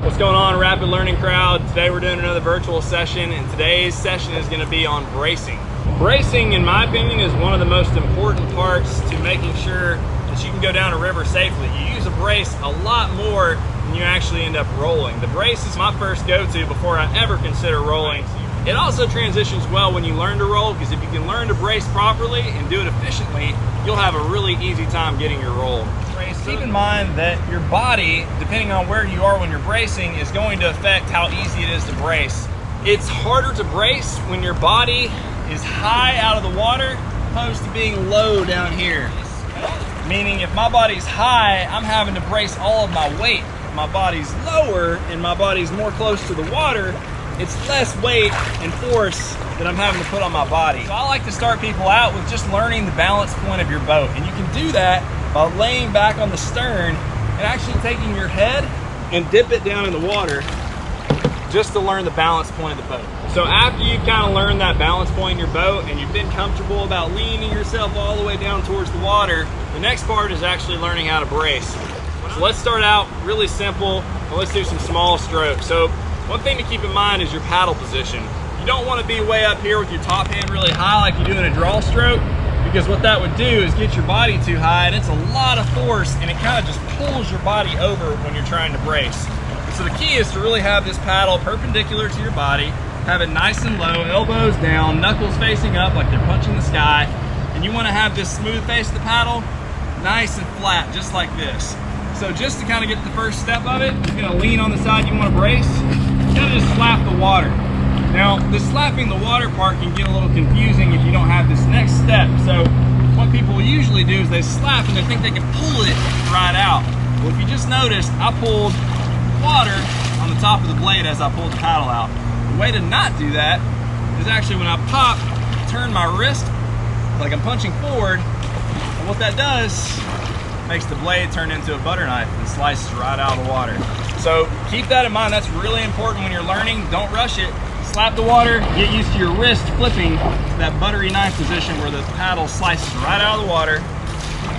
What's going on, Rapid Learning crowd? Today we're doing another virtual session, and today's session is going to be on bracing. Bracing, in my opinion, is one of the most important parts to making sure that you can go down a river safely. You use a brace a lot more than you actually end up rolling. The brace is my first go-to before I ever consider rolling. It also transitions well when you learn to roll, because if you can learn to brace properly and do it efficiently, you'll have a really easy time getting your roll. Keep in mind that your body, depending on where you are when you're bracing, is going to affect how easy it is to brace. It's harder to brace when your body is high out of the water opposed to being low down here. Meaning if my body's high, I'm having to brace all of my weight. If my body's lower and my body's more close to the water, it's less weight and force that I'm having to put on my body. So I like to start people out with just learning the balance point of your boat. And you can do that by laying back on the stern and actually taking your head and dip it down in the water just to learn the balance point of the boat. So after you kind of learn that balance point in your boat and you've been comfortable about leaning yourself all the way down towards the water, the next part is actually learning how to brace. So let's start out really simple and let's do some small strokes. So one thing to keep in mind is your paddle position. You don't want to be way up here with your top hand really high like you do in a draw stroke, because what that would do is get your body too high, and it's a lot of force, and it kind of just pulls your body over when you're trying to brace. And so the key is to really have this paddle perpendicular to your body, have it nice and low, elbows down, knuckles facing up like they're punching the sky, and you want to have this smooth face of the paddle nice and flat, just like this. So just to kind of get the first step of it, you're going to lean on the side you want to brace, kind of just slap the water. Now, the slapping the water part can get a little confusing if you don't have this next step. So what people usually do is they slap and they think they can pull it right out. Well, if you just notice, I pulled water on the top of the blade as I pulled the paddle out. The way to not do that is actually when I pop, turn my wrist like I'm punching forward, and what that does makes the blade turn into a butter knife and slices right out of the water. So keep that in mind. That's really important when you're learning. Don't rush it. Slap the water, get used to your wrist flipping to that buttery knife position where the paddle slices right out of the water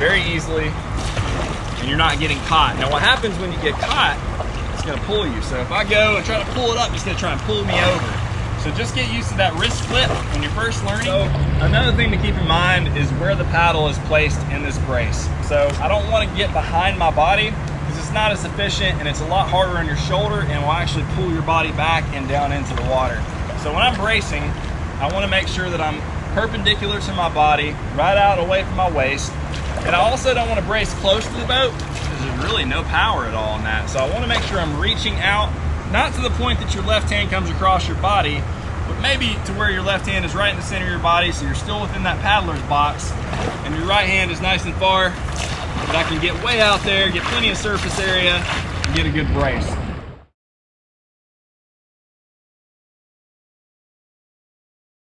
very easily, and you're not getting caught. Now what happens when you get caught, it's gonna pull you. So if I go and try to pull it up, it's gonna try and pull me over. So just get used to that wrist flip when you're first learning. So another thing to keep in mind is where the paddle is placed in this brace. So I don't wanna get behind my body, because it's not as efficient and it's a lot harder on your shoulder and will actually pull your body back and down into the water. So when I'm bracing, I want to make sure that I'm perpendicular to my body, right out away from my waist. And I also don't want to brace close to the boat, because there's really no power at all in that. So I want to make sure I'm reaching out, not to the point that your left hand comes across your body, but maybe to where your left hand is right in the center of your body, so you're still within that paddler's box, and your right hand is nice and far, but I can get way out there, get plenty of surface area, and get a good brace.